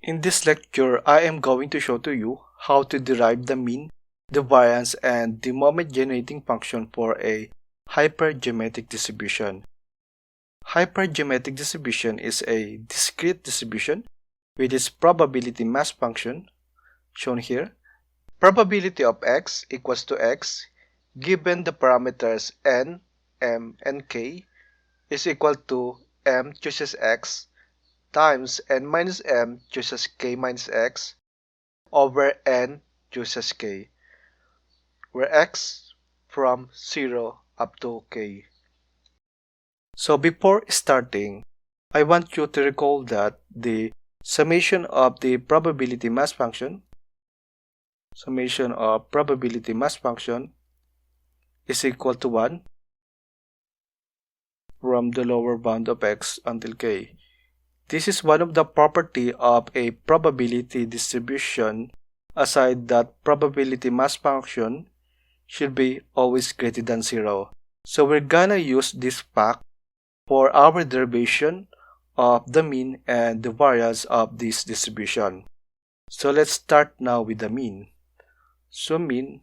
In this lecture, I am going to show to you how to derive the mean, the variance, and the moment generating function for a hypergeometric distribution. Hypergeometric distribution is a discrete distribution with its probability mass function, shown here. Probability of x equals to x given the parameters n, m, and k is equal to m chooses x times n minus m chooses k minus x over n chooses k, where x from 0 up to k. So before starting, I want you to recall that the summation of the probability mass function is equal to 1 from the lower bound of x until k. This is one of the property of a probability distribution, aside that probability mass function should be always greater than 0. So we're gonna use this fact for our derivation of the mean and the variance of this distribution. So let's start now with the mean. So mean,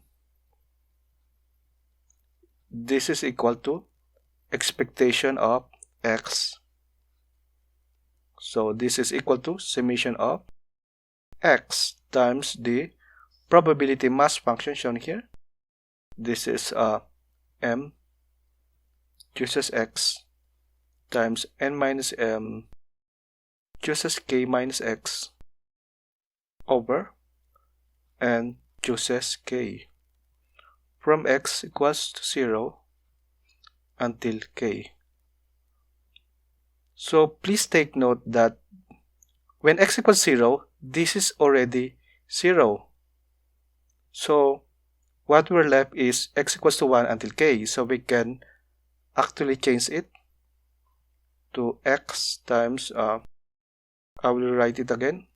this is equal to expectation of x. So this is equal to summation of x times the probability mass function shown here. This is m chooses x times n minus m chooses k minus x over n chooses k from x equals to 0 until k. So please take note that when x equals 0, this is already 0. So what we're left is x equals to 1 until k. So we can actually change it to x times, I will write it again.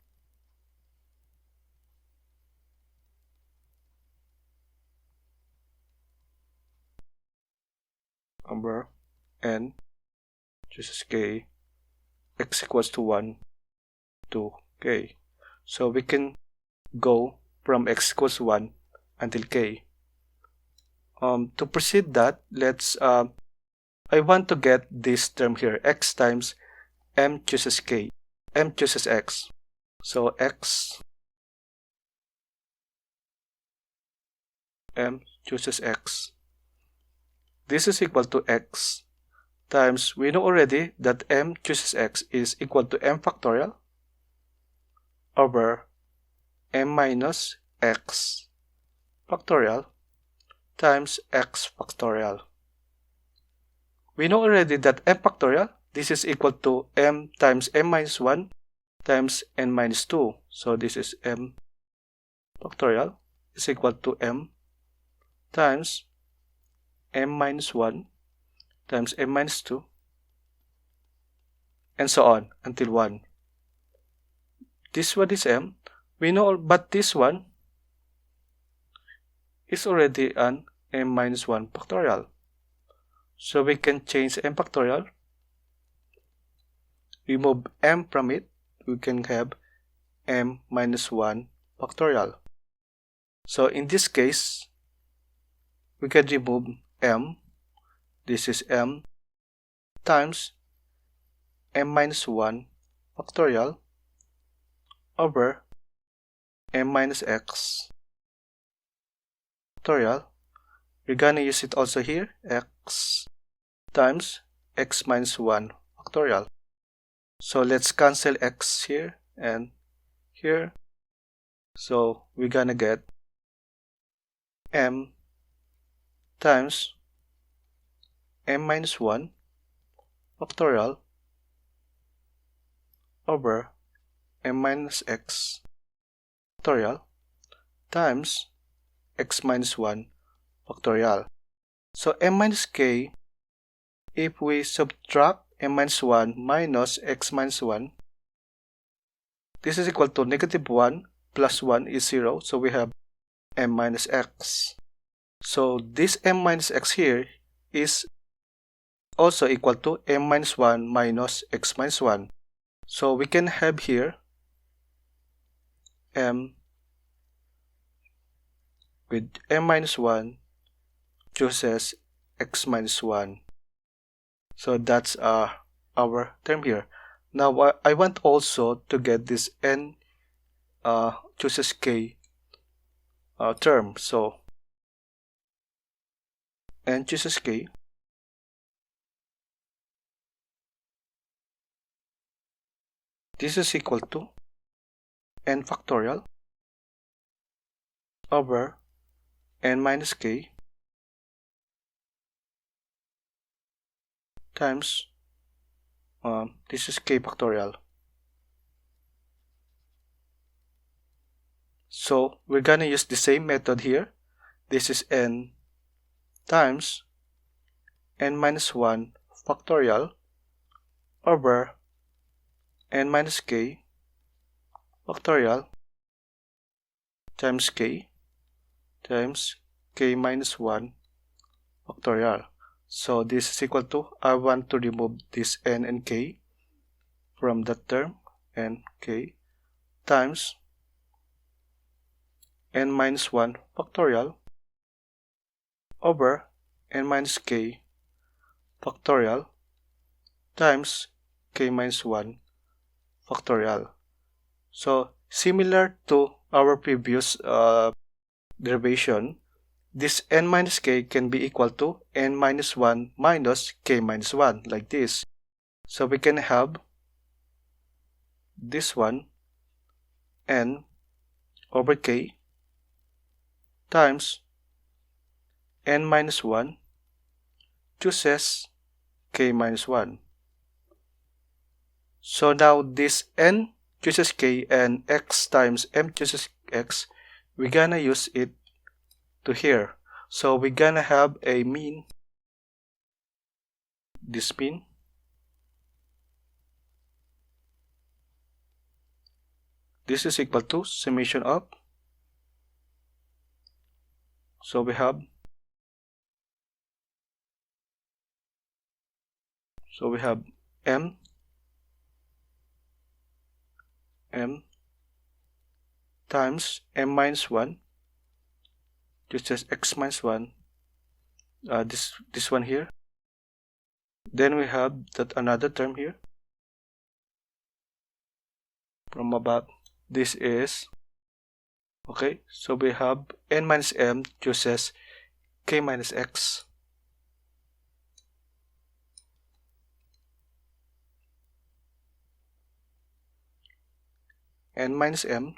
Over n chooses k, x equals to 1 to k. So we can go from x equals to 1 until k. To proceed that, let's I want to get this term here, x times m chooses k, m chooses x. So x m chooses x. This is equal to x times, we know already that m chooses x is equal to m factorial over m minus x factorial times x factorial. We know already that m factorial, this is equal to m times m minus 1 times n minus 2. So this is m factorial is equal to m times m minus 1 times m minus 2 and so on until 1. This one is m, we know, but this one is already an m minus 1 factorial. So we can change m factorial, remove m from it, we can have m minus 1 factorial. So in this case, we can remove m, this is m times m minus 1 factorial over m minus x factorial. We're gonna use it also here, x times x minus 1 factorial. So let's cancel x here and here. So we're gonna get m times m minus 1 factorial over m minus x factorial times x minus 1 factorial. So m minus k, if we subtract m minus 1 minus x minus 1, this is equal to negative 1 plus 1 is 0. So we have m minus x. So this m minus x here is also equal to m minus 1 minus x minus 1. So we can have here m with m minus 1 chooses x minus 1. So that's our term here. Now I want also to get this n chooses k term. So n chooses k this is equal to n factorial over n minus k times this is k factorial. So we're gonna use the same method here. This is n times n minus 1 factorial over n minus k factorial times k minus 1 factorial. So this is equal to, I want to remove this n and k from that term, n k times n minus 1 factorial over n minus k factorial times k minus 1 factorial. So similar to our previous derivation, this n minus k can be equal to n minus 1 minus k minus 1, like this. So we can have this one, n over k times n minus 1 chooses k minus 1. So now this n chooses k and x times m chooses x, we're gonna use it to here. So we're gonna have a mean, this mean this is equal to summation of, so we have m times m minus 1 chooses x minus 1, this one here. Then we have that another term here from above. This is okay. So we have n minus m chooses k minus x. N minus m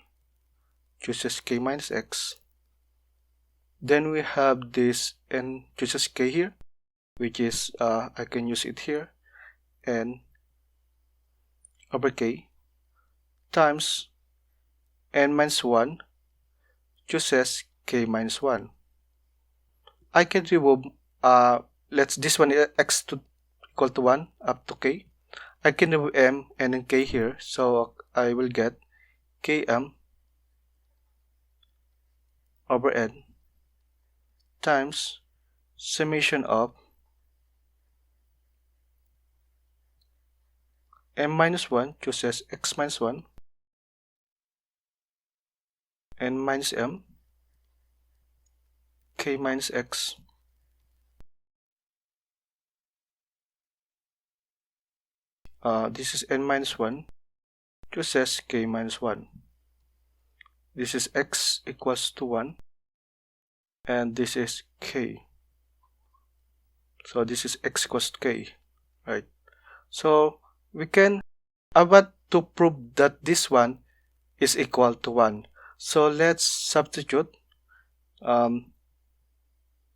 chooses k minus x. Then we have this n chooses k here, which is I can use it here, n over k times n minus 1 chooses k minus 1. I can remove let's this one x to equal to 1 up to k. I can remove m and then k here, so I will get km over n times summation of m minus 1 chooses x minus 1 n minus m k minus x this is n minus 1 chooses k minus 1. This is x equals to 1 and this is k. So this is x equals to k, right? So we can, I want to prove that this one is equal to 1. So let's substitute.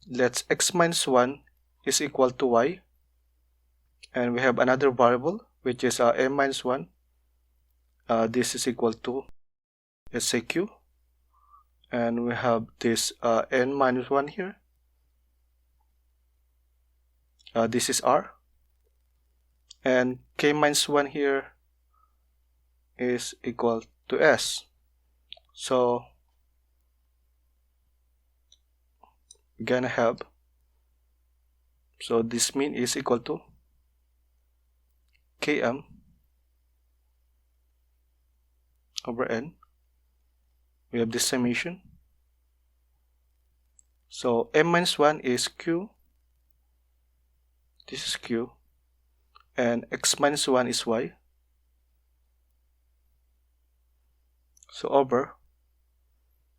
Let's x minus 1 is equal to y, and we have another variable which is m minus 1. This is equal to, let's say, q, and we have this n minus 1 here. This is r, and k minus 1 here is equal to s. So we're gonna have, so this mean is equal to km over n we have this summation. So m minus 1 is q, this is q, and x minus 1 is y. So over,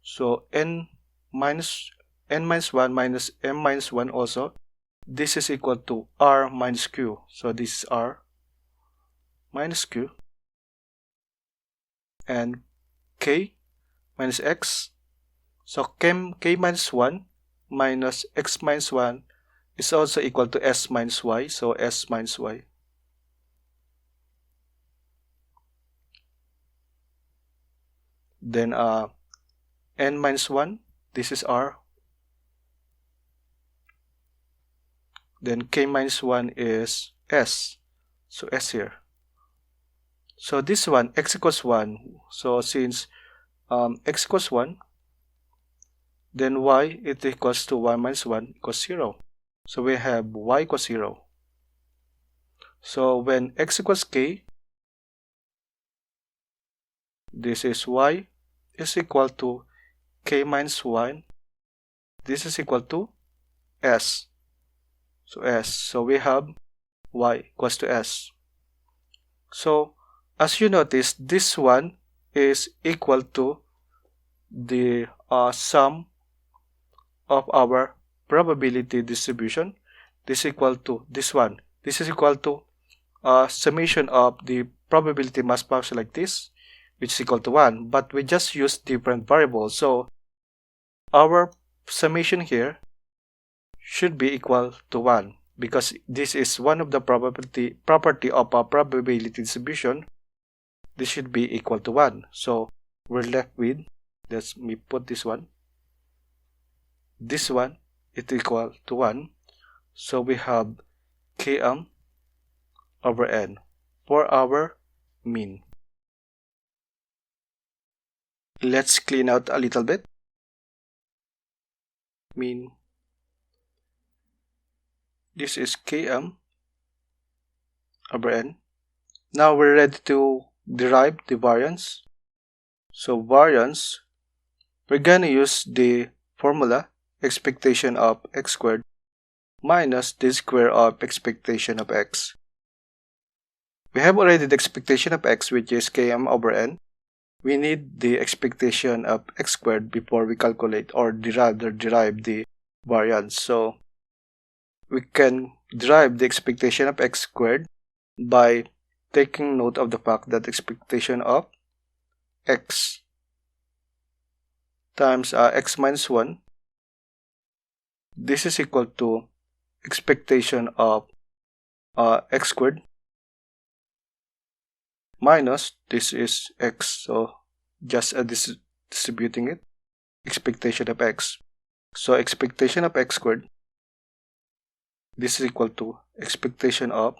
so n minus 1 minus m minus 1 also, this is equal to r minus q. So this is r minus q, and k minus x. So k minus 1 minus x minus 1 is also equal to s minus y. So s minus y. Then n minus 1, this is r. Then k minus 1 is s. So s here. So this one, x equals 1. So since x equals 1, then y it equals to y minus 1 equals 0. So we have y equals 0. So when x equals k, this is y is equal to k minus 1. This is equal to s. So s. So we have y equals to s. So as you notice, this one is equal to the sum of our probability distribution. This is equal to this one. This is equal to summation of the probability mass function like this, which is equal to 1. But we just use different variables. So our summation here should be equal to 1, because this is one of the property of a probability distribution. This should be equal to 1. So we're left with, let me put this one. This one is equal to 1. So we have km over n for our mean. Let's clean out a little bit. Mean. This is km over n. Now we're ready to derive the variance. So variance, we're gonna use the formula expectation of x squared minus the square of expectation of x. We have already the expectation of x, which is km over n. We need the expectation of x squared before we calculate or derive the variance. So we can derive the expectation of x squared by taking note of the fact that expectation of x times x minus 1, this is equal to expectation of x squared minus this is x, so just distributing it, expectation of x. So expectation of x squared, this is equal to expectation of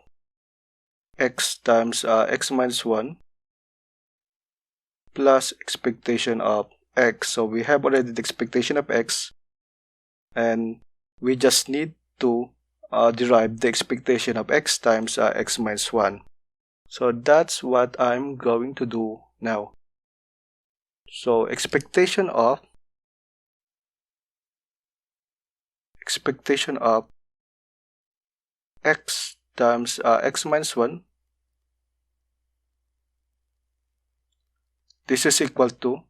x times x minus 1 plus expectation of x. So we have already the expectation of x, and we just need to derive the expectation of x times x minus 1. So that's what I'm going to do now. So expectation of x times x minus 1, this is equal to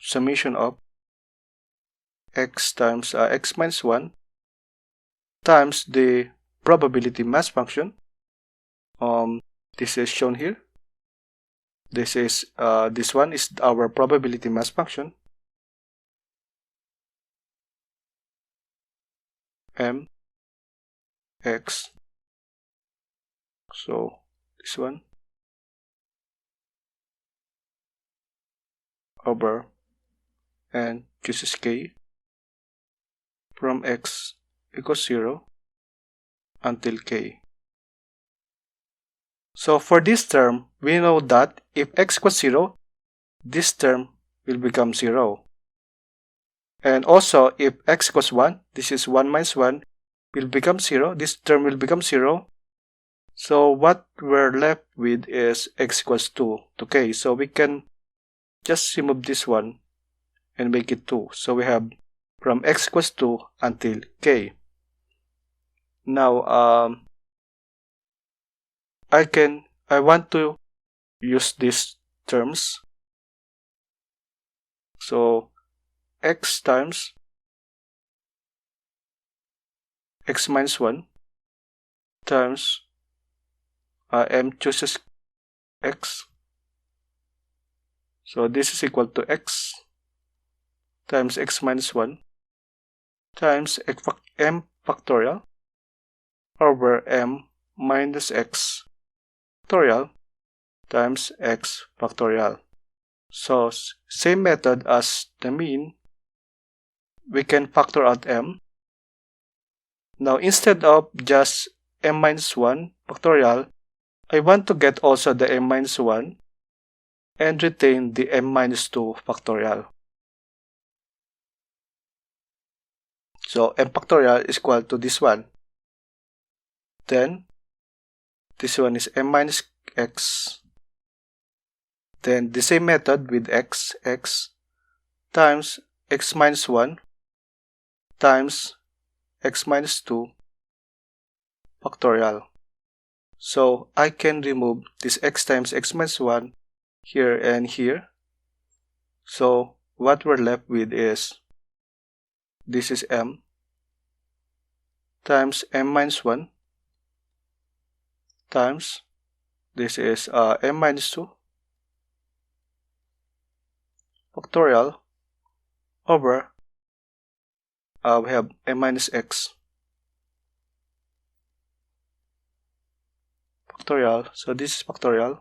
summation of x times x minus 1 times the probability mass function. This is shown here. This is this one is our probability mass function, m x. So this one over n, this is k, from x equals 0 until k. So for this term, we know that if x equals 0, this term will become 0. And also, if x equals 1, this is 1 minus 1, will become 0. This term will become 0. So what we're left with is x equals 2 to k. So we can just remove this one and make it 2. So we have from x equals 2 until k. Now I want to use these terms. So x times x minus 1 times m chooses x. So this is equal to x times x minus 1 times m factorial over m minus x factorial times x factorial. So same method as the mean, we can factor out m. Now instead of just m minus 1 factorial, I want to get also the m minus 1 and retain the m minus 2 factorial. So m factorial is equal to this one. Then this one is m minus x. Then the same method with x times x minus 1 times x minus 2 factorial. So I can remove this x times x minus 1 here and here. So what we're left with is this is m times m minus 1 times this is m minus 2 factorial over we have m minus x factorial. So this is factorial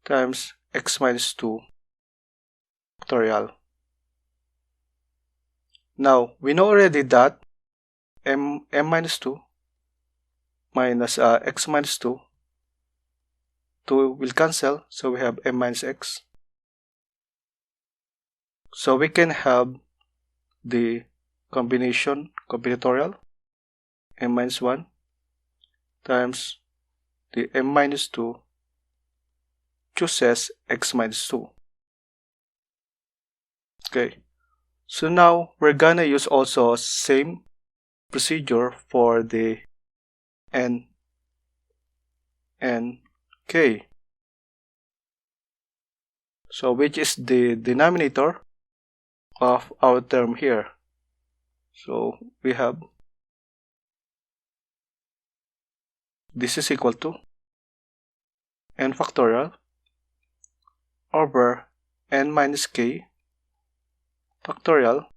times x minus 2 factorial. Now we know already that m minus 2 minus x minus 2 will cancel, so we have m minus x. So we can have the combinatorial m minus 1 times the m minus 2 chooses x minus 2. Okay, so now we're gonna use also same procedure for the n and k. So which is the denominator of our term here. So we have this is equal to n factorial over n minus k factorial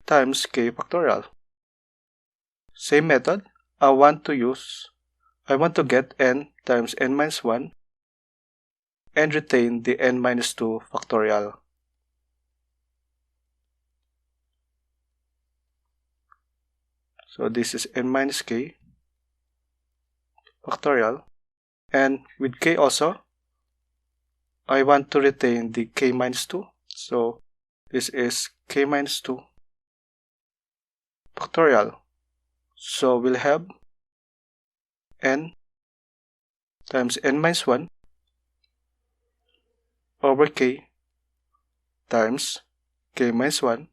times k factorial. Same method. I want to get n times n minus 1 and retain the n minus 2 factorial. So this is n minus k factorial, and with k also I want to retain the k minus 2. So this is k minus 2 factorial. So we'll have n times n minus 1 over k times k minus 1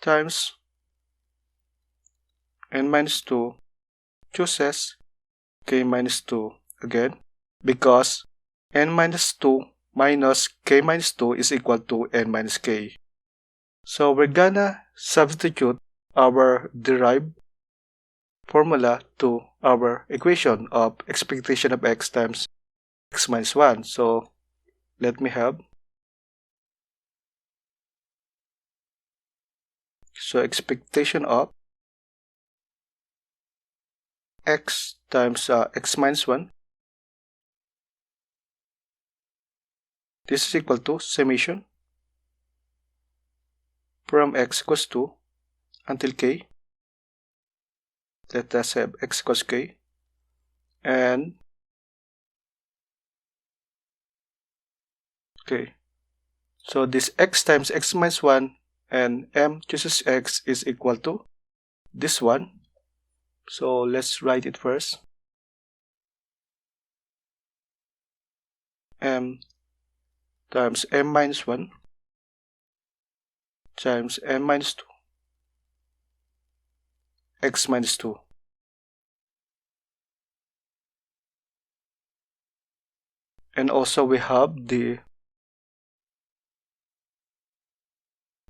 times n minus 2 chooses k minus 2 again, because n minus 2 minus k minus 2 is equal to n minus k. So we're gonna substitute our derived formula to our equation of expectation of x times x minus 1. So let me have, so expectation of x times x minus 1, this is equal to summation from x equals 2 until k. Let us have x equals k, and okay, so this x times x minus 1 and m chooses x is equal to this one. So let's write it first. m times m minus 1 times m minus 2 x minus 2. And also we have the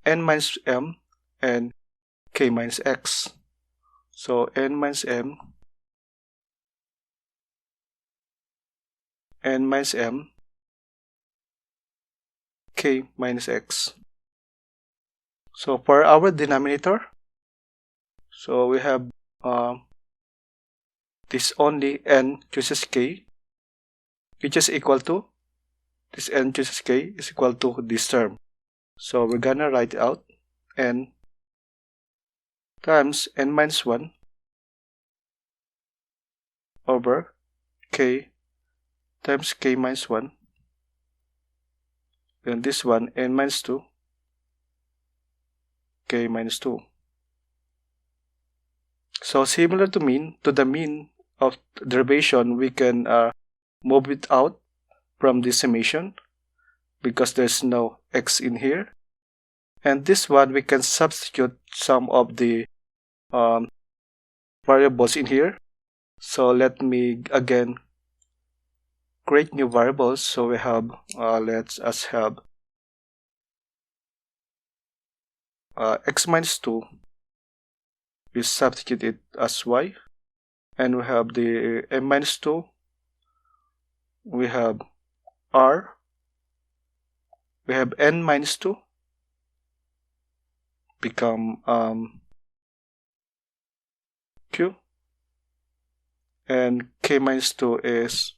n minus m and k minus x. So n minus m, n minus m, k minus x. So for our denominator, so we have this only n chooses k, which is equal to, this n chooses k is equal to this term. So we're gonna write out n times n minus 1 over k times k minus 1. Then this one n minus 2 k minus 2. So similar to the mean of derivation, we can move it out from the summation because there's no x in here. And this one we can substitute some of the variables in here. So let me again create new variables. So we have let us have x minus 2, we substitute it as y, and we have the m minus 2, we have r, we have n minus 2 become q, and k minus 2 is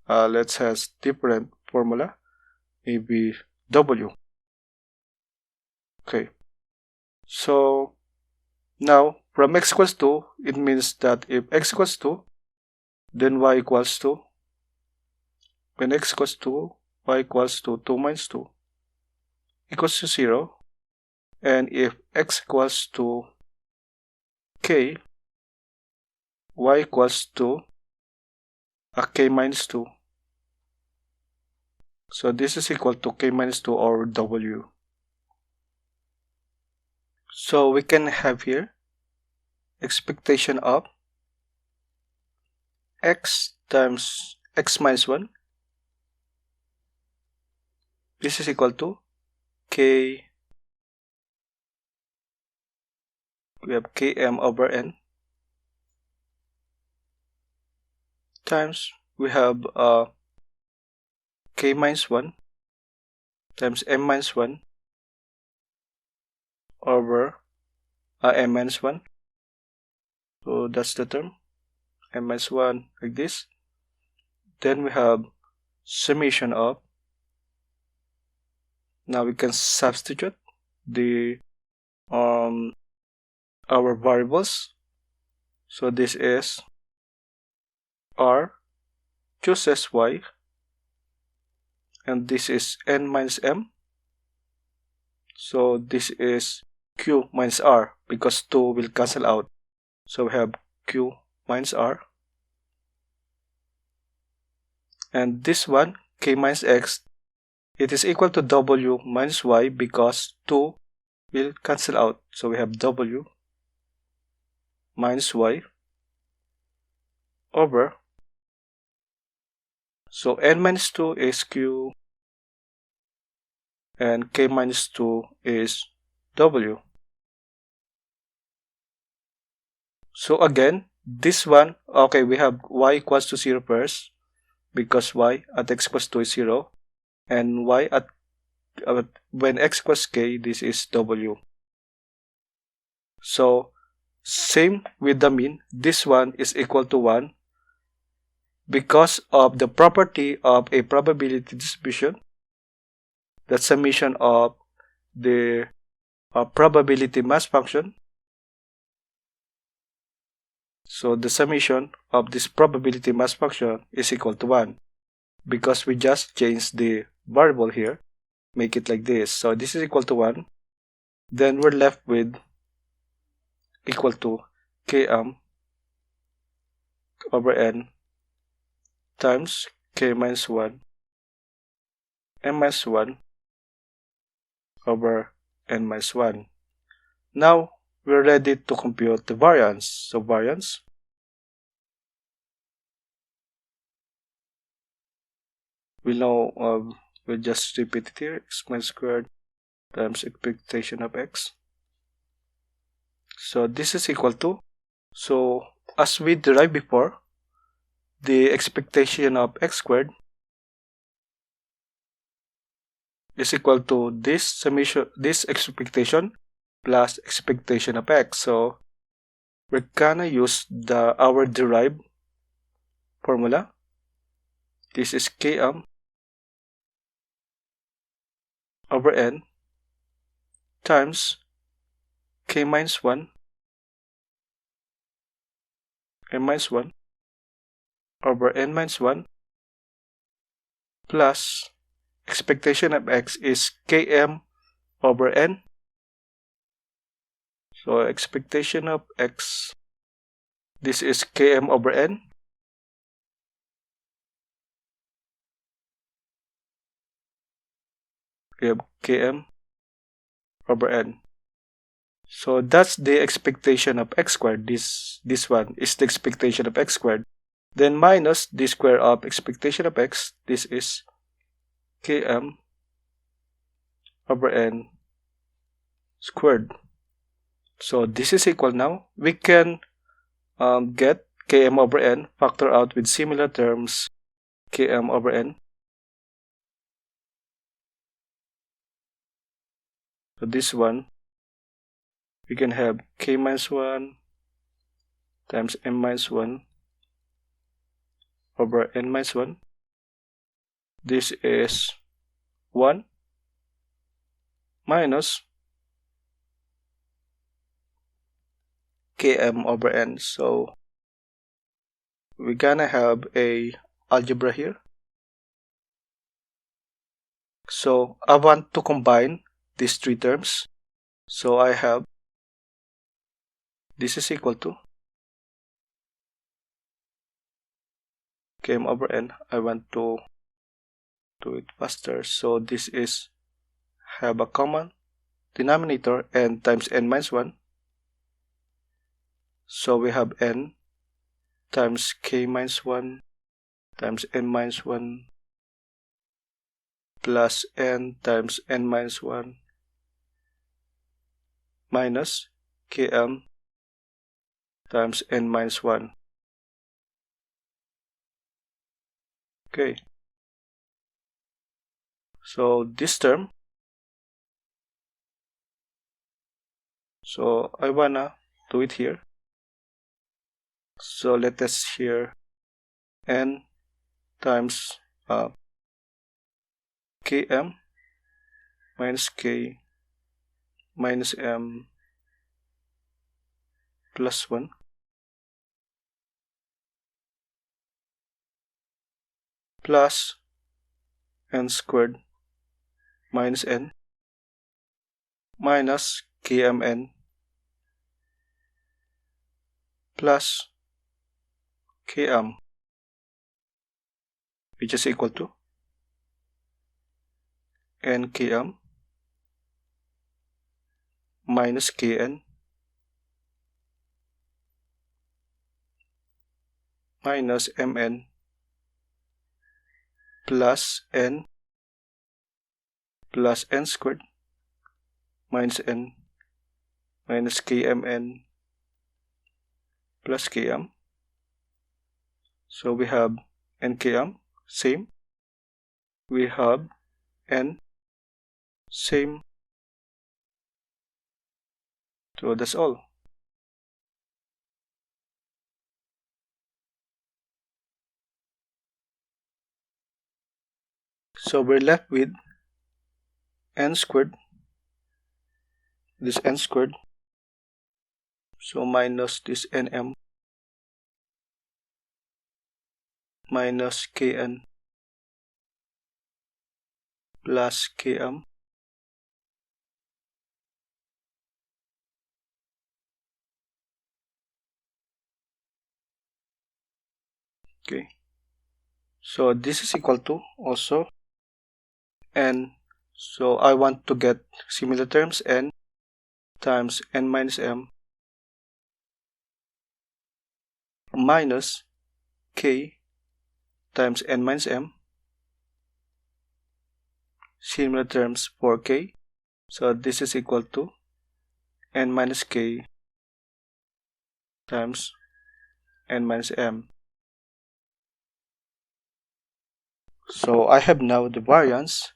let's has different formula, maybe w. Okay, so now from x equals 2, it means that if x equals 2, then y equals 2. When x equals 2, y equals to 2 minus 2 equals to 0. And if x equals to k, y equals to k minus 2. So this is equal to k minus 2 or w. So we can have here expectation of x times x minus 1. This is equal to k, we have km over n, times we have k minus 1 times m minus 1 over m minus 1. So that's the term, m minus 1 like this. Then we have summation of, now we can substitute the our variables. So this is r chooses y, and this is n minus m. So this is q minus r because 2 will cancel out. So we have q minus r. And this one, k minus x, it is equal to w minus y because 2 will cancel out. So we have w minus y over, so n minus 2 is q and k minus 2 is w. So again, this one, okay, we have y equals to 0 first because y at x equals 2 is 0, and y at when x equals k, this is w. So same with the mean, this one is equal to 1 because of the property of a probability distribution, the summation of the probability mass function. So the summation of this probability mass function is equal to 1 because we just changed the variable here, make it like this. So this is equal to 1. Then we're left with equal to km over n times k minus 1 n minus 1 over n minus 1. Now, we're ready to compute the variance. So variance, we know, we'll just repeat it here, x minus squared times expectation of x. So this is equal to, so as we derived before, the expectation of x squared is equal to this summation, this expectation plus expectation of x. So we're gonna use our derived formula. This is km over n times k minus 1 n minus 1 over n minus 1 plus expectation of x is km over n. So expectation of x, this is km over n. We have km over n. So that's the expectation of x squared. This one is the expectation of x squared. Then minus the square of expectation of x. This is km over n squared. So this is equal now. We can get km over n, factor out with similar terms km over n. So this one, we can have k minus 1 times m minus 1 over n minus 1. This is 1 minus km over n. So we're gonna have a algebra here. So I want to combine these three terms. So I have, this is equal to km over n. I want to do it faster. So this is, have a common denominator, n times n minus 1. So we have n times k minus 1 times n minus 1 plus n times n minus 1 minus km times n minus 1. Okay. So this term, so I wanna do it here. So let us here n times km minus k minus m plus 1 plus n squared minus n minus kmn plus km, which is equal to n km minus kn minus mn plus n squared minus n minus kmn plus km. So we have n km, same. We have n, same. So that's all. So we're left with n squared, this n squared, so minus this nm minus kn plus km okay. So this is equal to also n. So I want to get similar terms, n times n minus m minus k times n minus m, similar terms for k. So this is equal to n minus k times n minus m. So I have now the variance.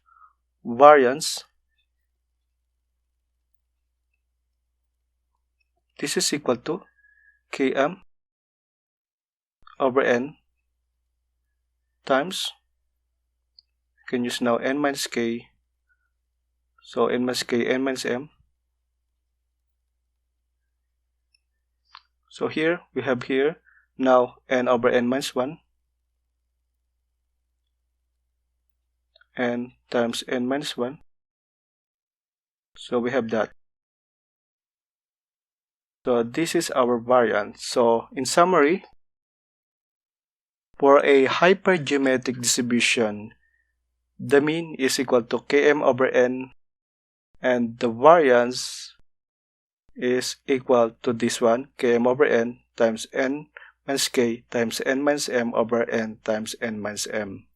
This is equal to km over n times, you can use now n minus k, so n minus k, n minus m. So here we have here now n over n minus 1, n times n minus 1. So we have that. So this is our variance. So in summary, for a hypergeometric distribution, the mean is equal to km over n, and the variance is equal to this one, km over n times n minus k times n minus m over n times n minus m.